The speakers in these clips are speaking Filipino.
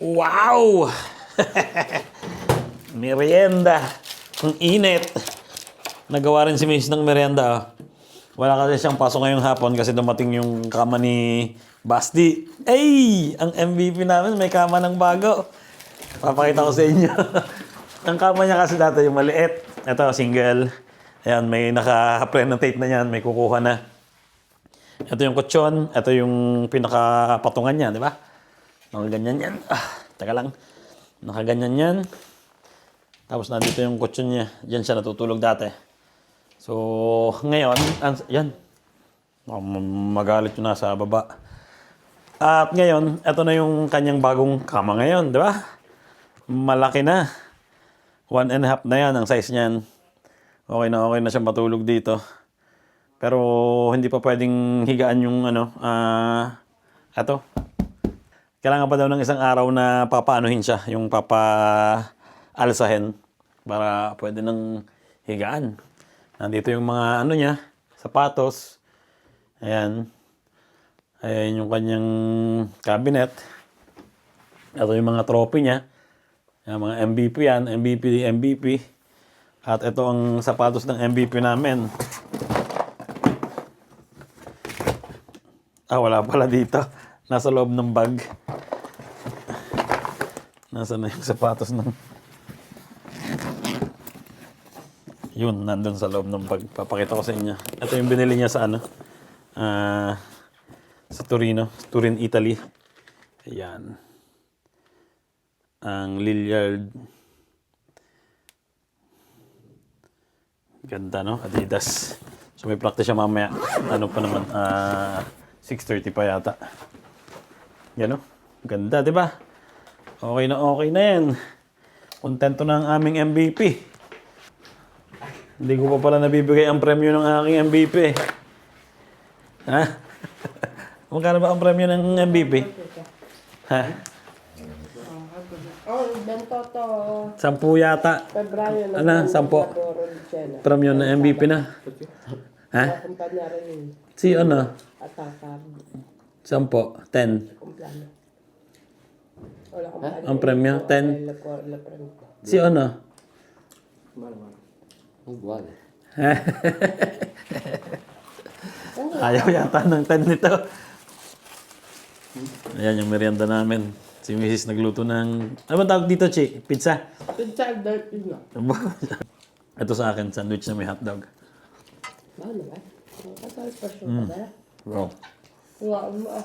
Wow! Merienda. Ang init. Nagawa rin si Miss ng merienda. Oh. Wala kasi siyang pasok ngayong hapon kasi dumating yung kama ni Basti. Ay! Ang MVP namin may kama ng bago. Papakita ko sa inyo. Ang kama niya kasi dati yung maliit. Ito, single. Ayan, may naka-prenutate na yan. May kukuha na. Ito yung kutsyon. Ito yung pinaka-patungan niya, di ba? Nakaganyan yan. Teka lang. Nakaganyan yan. Tapos nandito yung kutsyon niya. Diyan siya natutulog dati. So, ngayon, yan. Magalit yun nasa baba. At ngayon, ito na yung kanyang bagong kama ngayon, di ba? Malaki na. 1.5 na yan ang size niyan. Okay na siya matulog dito. Pero hindi pa pwedeng higaan yung eto. Kailangan pa daw ng isang araw na papaanuhin siya, yung papa-alsahin para pwede nang higaan. Nandito yung mga niya, sapatos. Ayan. Ayan yung kanyang cabinet. Ito yung mga trophy niya. Yung mga MVP yan, MVP. At ito ang sapatos ng MVP namin. Wala pala dito. Nasa loob ng bag. Nasa na yung sapatos ng... Yun, nandun sa loob ng bag. Papakita ko sa inyo. Ito yung binili niya sa sa Torino. Turin, Italy. Ayan. Ang Lillard. Ganda, no? Adidas. So may practice siya mamaya. Ano pa naman? 6:30 pa yata. Yan, no? Ganda, di ba? Okay na yan. Kontento na ang aming MVP. Hindi ko pa pala nabibigay ang premyo ng aking MVP. Ha? Magkano ba ang premyo ng MVP? Ha? Bento to. 10 yata. February na. 10. Premyo ng MVP na. Ha? Kumpanya rin. Si Atakam. 10. 10. Kumplano. Wala kumpanya. Ang premyo, 10. Si Ayaw yata ng 10 nito. Ayan yung merienda namin. Si Mrs. nagluto ng... Ano ba tawag dito, Chi? Pizza? Pizza, dirty na. Ito sa akin, sandwich na may hotdog. Ano ba? Kasal pa siya ba? Wow. Wow, mo.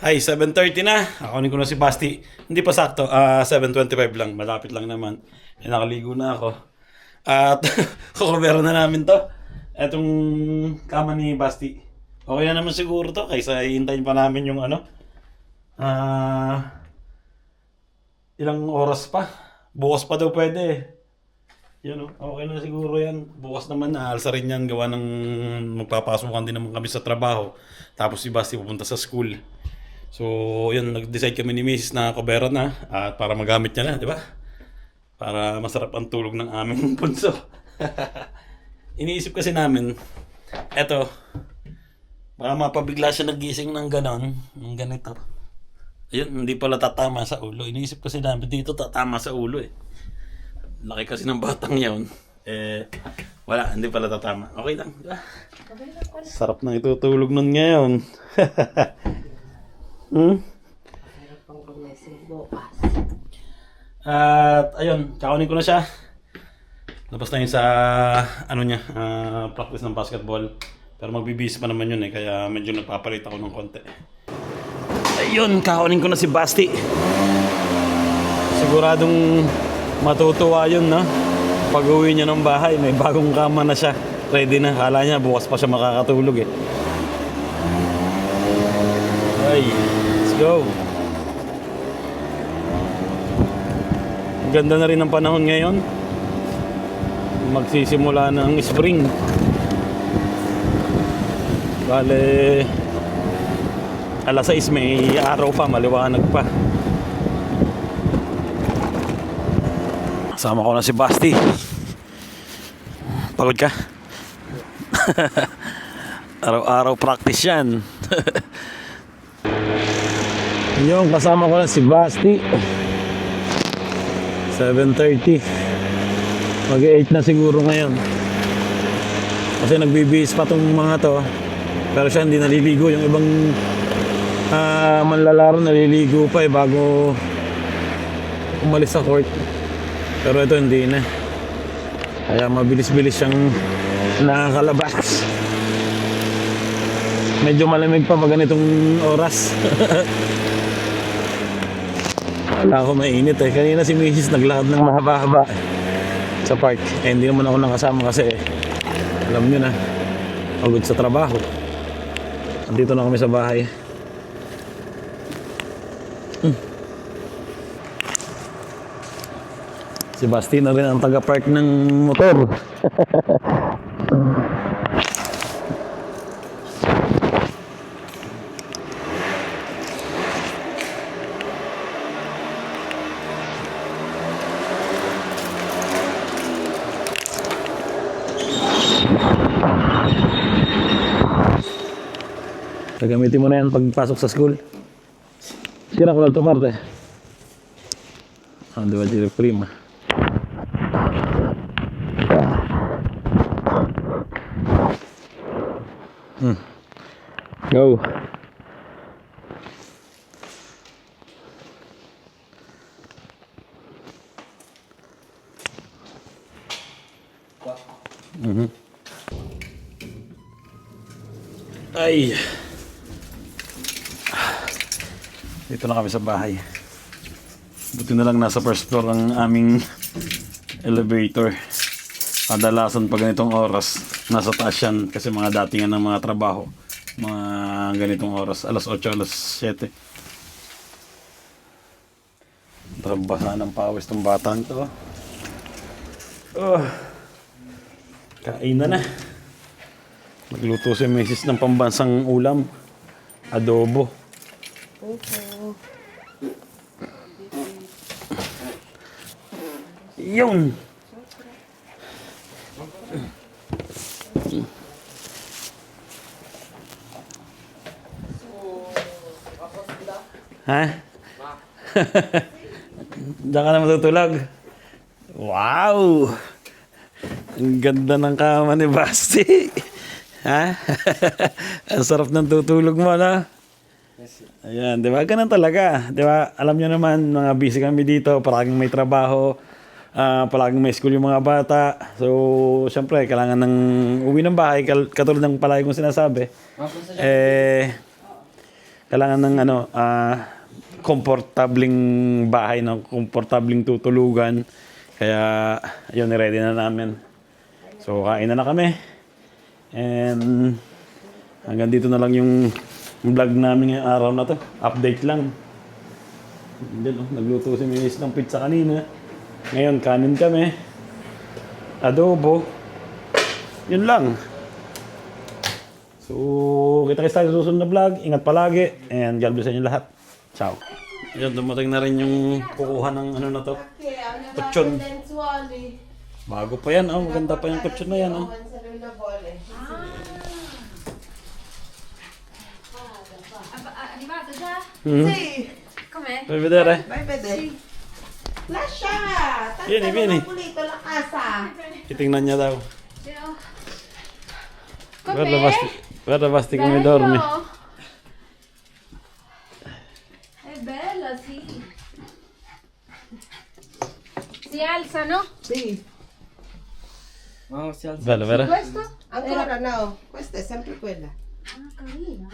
Hi, 7:30 na. Ako ko na si Basti. Hindi pa sakto. 7:25 lang. Malapit lang naman. Nakaligo na ako. At kukuberan na namin to. Etong kama ni Basti. Okay na naman siguro to. Kaysa hihintayin pa namin yung ilang oras pa. Bukas pa daw pwede. Yan okay na siguro yan. Bukas naman aalsa rin yan. Gawa ng magpapasukan din naman kami sa trabaho. Tapos si Basti pupunta sa school. So, yun, nag-decide kami ni Mrs. na kubera na at para magamit niya na, di ba? Para masarap ang tulog ng aming punso. Iniisip kasi namin, eto, baka mapabigla siya nagising ng ganon, ng ganito. Ayun, hindi pala tatama sa ulo. Iniisip kasi namin dito tatama sa ulo eh. Laki kasi ng batang yun. Wala, hindi pala tatama. Okay lang, di ba? Sarap nang itutulog nun ngayon. At ayun, kakunin ko na siya. Labas na yun sa practice ng basketball. Pero magbibisi pa naman yun kaya medyo nagpapalit ako ng konti. Ayun, kakunin ko na si Basti. Siguradong matutuwa yun, no? Pag uwi niya ng bahay, may bagong kama na siya. Ready na, kala niya bukas pa siya makakatulog Ay, let's go. Ganda na rin ang panahon ngayon. Magsisimula na ang spring. Bale, 6:00 may araw pa, maliwanag pa. Sama ko na si Basti. Pagod ka? Araw-araw practice yan. Yung kasama ko lang si Basti. 7:30. Mag-8 na siguro ngayon. Kasi nagbibihis pa tong mga to. Pero siya hindi naliligo. Yung ibang manlalaro naliligo pa bago umalis sa court. Pero ito hindi na. Kaya mabilis-bilis siyang nakakalabas. Medyo malamig pa pag ganitong oras. Wala ako mainit eh. Kanina si Mrs. naglakad ng mahaba-haba sa park. Eh hindi naman ako nakasama kasi alam nyo na, pagod sa trabaho. Andito na kami sa bahay. Si Basti na rin ang taga-park ng motor. Gagamitin mo na yan pagpasok sa school. Sira ko lang ito parte. Di ba sila prima? Go. Ay. Dito na kami sa bahay. Buti na lang nasa first floor ang aming elevator. Kadalasan pag ganitong oras, nasa taas yan kasi mga datingan ng mga trabaho. Mga ganitong oras, alas 8, alas 7. Trabasa ng pawis tong batang to. Kain na. Nagluto si Mrs. ng pambansang ulam. Adobo. Yun. Ha? Diyan ka na matutulog? Wow! Ang ganda ng kama ni Basti. Ha? Ang sarap ng tutulog mo, no? Ayan, di ba? Ganun talaga. Di ba? Alam nyo naman, mga busy kami dito. Palaging may trabaho. Palaging may school yung mga bata. So, syempre, kailangan ng uwi ng bahay. Katulad ng palagi kong sinasabi. Kailangan ng komportabling bahay, ng komportabling tutulugan. Kaya, yun, ready na namin. So, kain na kami. And, hanggang dito na lang yung vlog namin ngayong araw na to. Update lang. Diyan, nagluto si Miss ng pizza kanina. Ngayon, kanin kami. Adobo. Yun lang. So, kita-kits tayo sa susunod na vlog. Ingat palagi. And God bless sa inyo lahat. Ciao. Ayan, dumating na rin yung kukuha ng ano na to. Kutsyon. Bago pa yan. Oh, maganda pa yung kutsyon na yan. Oh. Arrivato già? Sì, Com'è? Puoi vedere? vai a vedere. Lascia! Tanto Vieni, vieni. non ho pulito la casa. Titingnan niya daw. Com'è? Guarda Basti come dormi. È bella, sì. Si alza, no? Sì. Bello, vero? Questo? Ancora no, questa è sempre quella. Ah, carina.